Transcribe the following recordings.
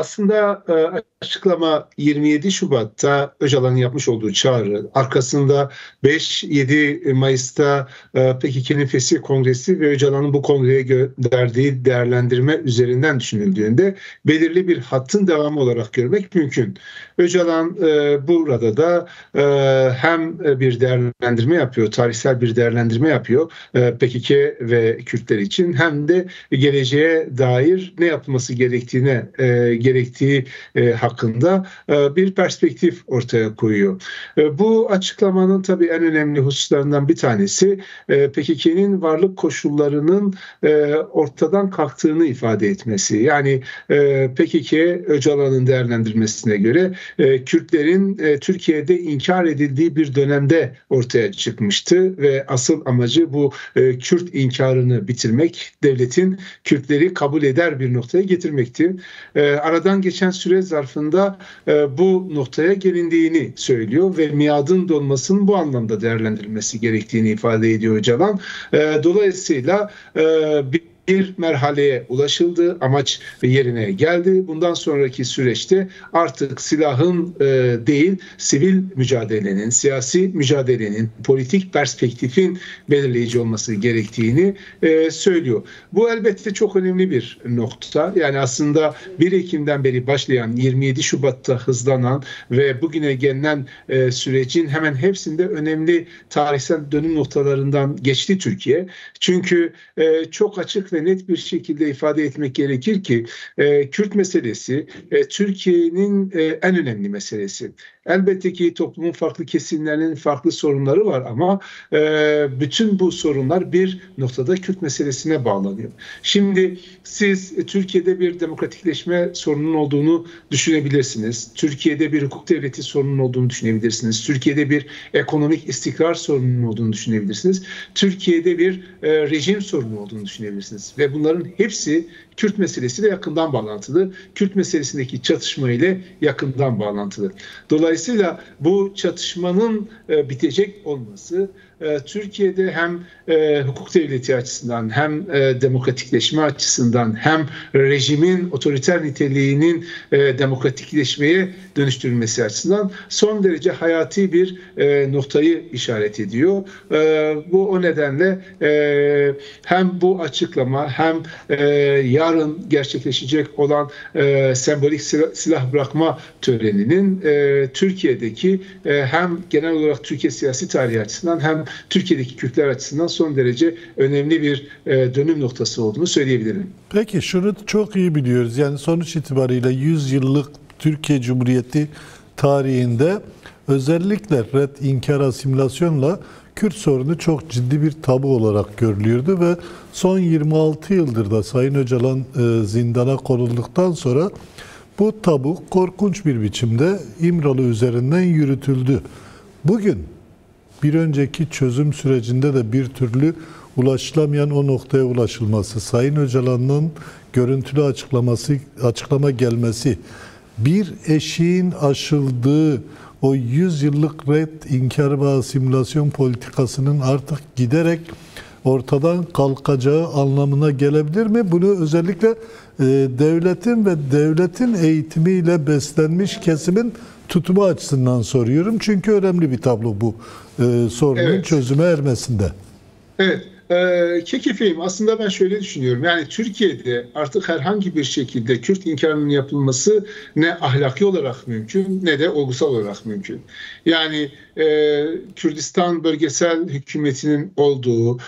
Aslında açıklama 27 Şubat'ta Öcalan'ın yapmış olduğu çağrı, arkasında 5-7 Mayıs'ta PKK'nın Fesih Kongresi ve Öcalan'ın bu kongreye gönderdiği değerlendirme üzerinden düşünüldüğünde belirli bir hattın devamı olarak görmek mümkün. Öcalan burada da hem bir değerlendirme yapıyor, tarihsel bir değerlendirme yapıyor PKK ve Kürtler için, hem de geleceğe dair ne yapılması gerektiği hakkında bir perspektif ortaya koyuyor. Bu açıklamanın tabii en önemli hususlarından bir tanesi PKK'nın varlık koşullarının ortadan kalktığını ifade etmesi. Yani PKK Öcalan'ın değerlendirmesine göre Kürtlerin Türkiye'de inkar edildiği bir dönemde ortaya çıkmıştı ve asıl amacı bu Kürt inkarını bitirmek, devletin Kürtleri kabul eder bir noktaya getirmekti. Aradan geçen süre zarfında bu noktaya gelindiğini söylüyor ve miadın dolmasının bu anlamda değerlendirilmesi gerektiğini ifade ediyor Öcalan. Dolayısıyla bir merhaleye ulaşıldı, amaç yerine geldi. Bundan sonraki süreçte artık silahın değil, sivil mücadelenin, siyasi mücadelenin, politik perspektifin belirleyici olması gerektiğini söylüyor. Bu elbette çok önemli bir nokta. Yani aslında 1 Ekim'den beri başlayan, 27 Şubat'ta hızlanan ve bugüne gelinen sürecin hemen hepsinde önemli tarihsel dönüm noktalarından geçti Türkiye. Çünkü çok açık ve net bir şekilde ifade etmek gerekir ki Kürt meselesi Türkiye'nin en önemli meselesi. Elbette ki toplumun farklı kesimlerinin farklı sorunları var ama bütün bu sorunlar bir noktada Kürt meselesine bağlanıyor. Şimdi siz Türkiye'de bir demokratikleşme sorunun olduğunu düşünebilirsiniz. Türkiye'de bir hukuk devleti sorunun olduğunu düşünebilirsiniz. Türkiye'de bir ekonomik istikrar sorunun olduğunu düşünebilirsiniz. Türkiye'de bir rejim sorunu olduğunu düşünebilirsiniz. Ve bunların hepsi Kürt meselesiyle yakından bağlantılı. Kürt meselesindeki çatışma ile yakından bağlantılı. Dolayısıyla bu çatışmanın bitecek olması Türkiye'de hem hukuk devleti açısından hem demokratikleşme açısından hem rejimin otoriter niteliğinin demokratikleşmeye dönüştürülmesi açısından son derece hayati bir noktayı işaret ediyor. Bu o nedenle hem bu açıklama hem yarın gerçekleşecek olan sembolik silah bırakma töreninin Türkiye'deki hem genel olarak Türkiye siyasi tarihi açısından hem Türkiye'deki Kürtler açısından son derece önemli bir dönüm noktası olduğunu söyleyebilirim. Peki şunu çok iyi biliyoruz. Yani sonuç itibariyle 100 yıllık Türkiye Cumhuriyeti tarihinde özellikle red, inkar, asimilasyonla Kürt sorunu çok ciddi bir tabu olarak görülüyordu ve son 26 yıldır da Sayın Öcalan zindana konulduktan sonra bu tabu korkunç bir biçimde İmralı üzerinden yürütüldü. Bugün bir önceki çözüm sürecinde de bir türlü ulaşılamayan o noktaya ulaşılması, Sayın Öcalan'ın görüntülü açıklama gelmesi, bir eşiğin aşıldığı o 100 yıllık red, inkar ve asimilasyon politikasının artık giderek ortadan kalkacağı anlamına gelebilir mi? Bunu özellikle devletin ve devletin eğitimiyle beslenmiş kesimin tutumu açısından soruyorum. Çünkü önemli bir tablo bu sorunun çözüme ermesinde. Evet. Kekefeyim. Aslında ben şöyle düşünüyorum. Yani Türkiye'de artık herhangi bir şekilde Kürt inkarının yapılması ne ahlaki olarak mümkün ne de olgusal olarak mümkün. Yani Kürdistan bölgesel hükümetinin olduğu,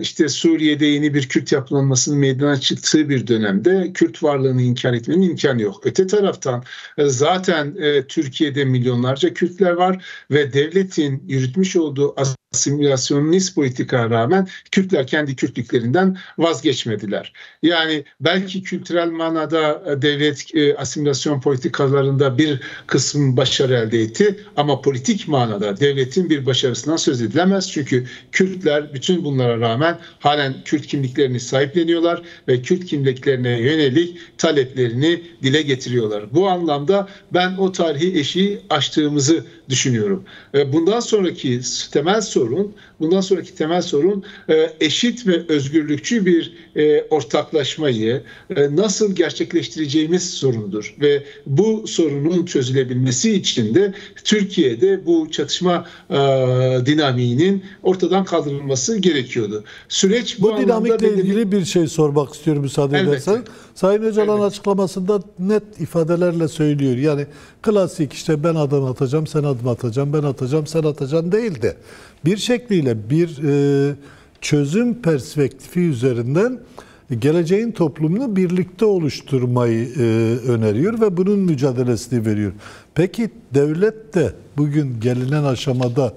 işte Suriye'de yeni bir Kürt yapılanmasının meydana çıktığı bir dönemde Kürt varlığını inkar etmenin imkanı yok. Öte taraftan zaten Türkiye'de milyonlarca Kürtler var ve devletin yürütmüş olduğu asimilasyonist politikaya rağmen Kürtler kendi Kürtlüklerinden vazgeçmediler. Yani belki kültürel manada devlet asimilasyon politikalarında bir kısım başarı elde etti ama politik manada devletin bir başarısından söz edilemez. Çünkü Kürtler bütün bunlara rağmen halen Kürt kimliklerini sahipleniyorlar ve Kürt kimliklerine yönelik taleplerini dile getiriyorlar. Bu anlamda ben o tarihi eşiği aştığımızı düşünüyorum. Bundan sonraki temel sorun sorun, bundan sonraki temel sorun eşit ve özgürlükçü bir ortaklaşmayı nasıl gerçekleştireceğimiz sorunudur. Ve bu sorunun çözülebilmesi için de Türkiye'de bu çatışma dinamiğinin ortadan kaldırılması gerekiyordu. Süreç bu dinamikle ilgili bir şey sormak istiyorum müsaade edersen. Sayın Öcalan açıklamasında net ifadelerle söylüyor. Yani klasik işte ben adım atacağım, sen adım atacağım, ben atacağım, sen atacaksın değil de bir şekliyle bir çözüm perspektifi üzerinden geleceğin toplumunu birlikte oluşturmayı öneriyor ve bunun mücadelesini veriyor. Peki devlet de bugün gelinen aşamada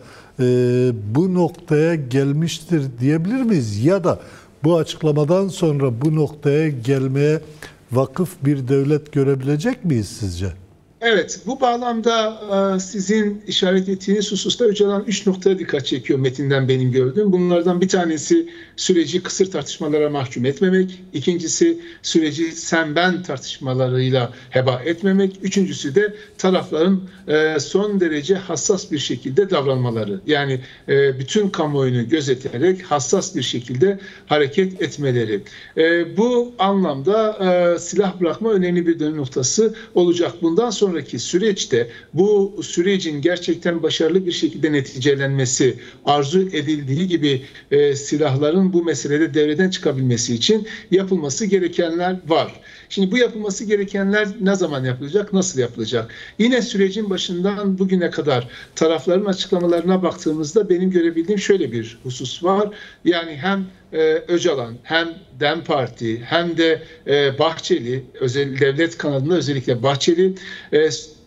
bu noktaya gelmiştir diyebilir miyiz? Ya da bu açıklamadan sonra bu noktaya gelmeye vakıf bir devlet görebilecek miyiz sizce? Evet, bu bağlamda sizin işaret ettiğiniz hususta Öcalan 3 noktaya dikkat çekiyor metinden benim gördüğüm. Bunlardan bir tanesi süreci kısır tartışmalara mahkum etmemek. İkincisi süreci sen ben tartışmalarıyla heba etmemek. Üçüncüsü de tarafların son derece hassas bir şekilde davranmaları. Yani bütün kamuoyunu gözeterek hassas bir şekilde hareket etmeleri. Bu anlamda silah bırakma önemli bir dönüm noktası olacak. Bundan sonraki süreçte bu sürecin gerçekten başarılı bir şekilde neticelenmesi, arzu edildiği gibi silahların bu meselede devreden çıkabilmesi için yapılması gerekenler var. Şimdi bu yapılması gerekenler ne zaman yapılacak, nasıl yapılacak? Yine sürecin başından bugüne kadar tarafların açıklamalarına baktığımızda benim görebildiğim şöyle bir husus var. Yani hem Öcalan hem DEM Parti hem de Bahçeli, devlet kanadında özellikle Bahçeli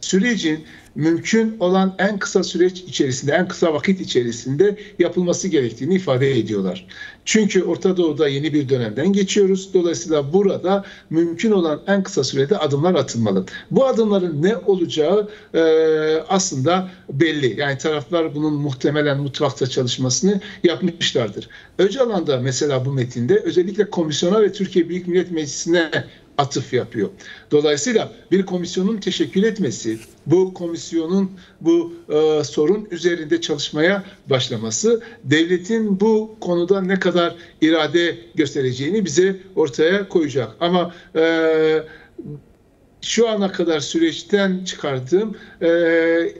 sürecin mümkün olan en kısa süreç içerisinde, en kısa vakit içerisinde yapılması gerektiğini ifade ediyorlar. Çünkü Orta Doğu'da yeni bir dönemden geçiyoruz. Dolayısıyla burada mümkün olan en kısa sürede adımlar atılmalı. Bu adımların ne olacağı aslında belli. Yani taraflar bunun muhtemelen mutfakta çalışmasını yapmışlardır. Öcalan da mesela bu metinde özellikle komisyona ve Türkiye Büyük Millet Meclisi'ne atıf yapıyor. Dolayısıyla bir komisyonun teşekkül etmesi, bu komisyonun bu sorun üzerinde çalışmaya başlaması, devletin bu konuda ne kadar irade göstereceğini bize ortaya koyacak. Ama şu ana kadar süreçten çıkardığım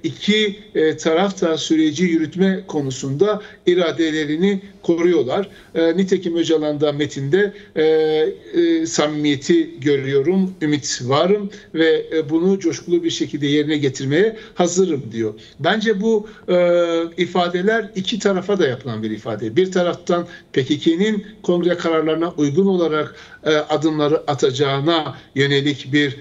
iki taraf da süreci yürütme konusunda iradelerini koruyorlar. Nitekim Öcalan'da metinde samimiyeti görüyorum, ümit varım ve bunu coşkulu bir şekilde yerine getirmeye hazırım diyor. Bence bu ifadeler iki tarafa da yapılan bir ifade. Bir taraftan PKK'nin kongre kararlarına uygun olarak adımları atacağına yönelik bir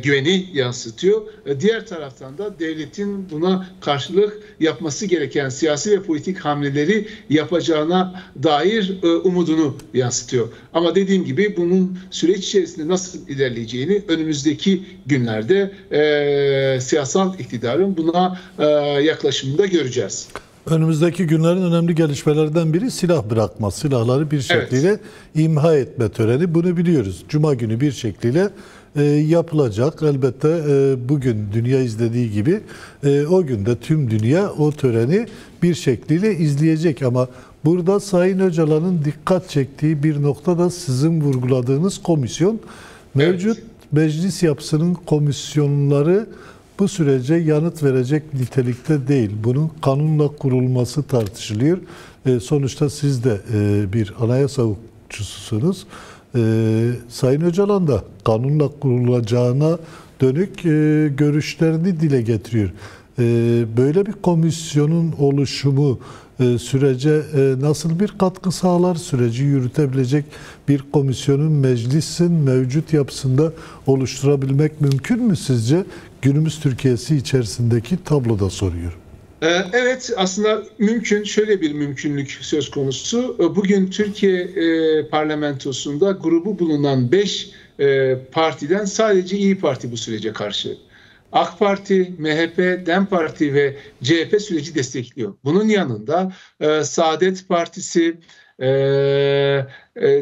güveni yansıtıyor. Diğer taraftan da devletin buna karşılık yapması gereken siyasi ve politik hamleleri yapacağına dair umudunu yansıtıyor. Ama dediğim gibi bunun süreç içerisinde nasıl ilerleyeceğini önümüzdeki günlerde siyasal iktidarın buna yaklaşımında göreceğiz. Önümüzdeki günlerin önemli gelişmelerden biri silah bırakma, silahları bir şekliyle imha etme töreni. Bunu biliyoruz. Cuma günü bir şekliyle yapılacak. Elbette bugün dünya izlediği gibi o günde tüm dünya o töreni bir şekliyle izleyecek. Ama burada Sayın Öcalan'ın dikkat çektiği bir nokta da sizin vurguladığınız komisyon. Mevcut meclis yapısının komisyonları bu sürece yanıt verecek nitelikte değil. Bunun kanunla kurulması tartışılıyor. Sonuçta siz de bir anayasa hukukçususunuz. Sayın Öcalan da kanunla kurulacağına dönük görüşlerini dile getiriyor. Böyle bir komisyonun oluşumu sürece nasıl bir katkı sağlar? Süreci yürütebilecek bir komisyonun meclisin mevcut yapısında oluşturabilmek mümkün mü sizce? Günümüz Türkiye'si içerisindeki tabloda soruyorum. Evet, aslında mümkün. Şöyle bir mümkünlük söz konusu. Bugün Türkiye parlamentosunda grubu bulunan 5 partiden sadece İYİ Parti bu sürece karşı. AK Parti, MHP, DEM Parti ve CHP süreci destekliyor. Bunun yanında Saadet Partisi,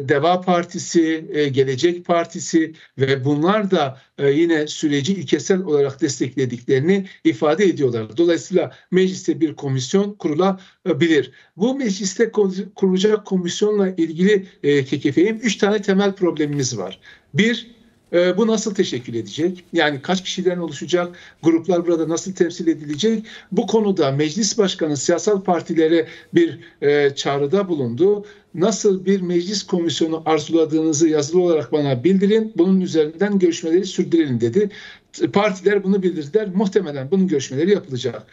Deva Partisi, Gelecek Partisi ve bunlar da yine süreci ilkesel olarak desteklediklerini ifade ediyorlar. Dolayısıyla mecliste bir komisyon kurulabilir. Bu mecliste kurulacak komisyonla ilgili KKF'nin 3 tane temel problemimiz var. Bir, bu nasıl teşekkül edecek? Yani kaç kişiden oluşacak? Gruplar burada nasıl temsil edilecek? Bu konuda meclis başkanı siyasal partilere bir çağrıda bulundu. Nasıl bir meclis komisyonu arzuladığınızı yazılı olarak bana bildirin. Bunun üzerinden görüşmeleri sürdürelim dedi. Partiler bunu bildirdiler. Muhtemelen bunun görüşmeleri yapılacak.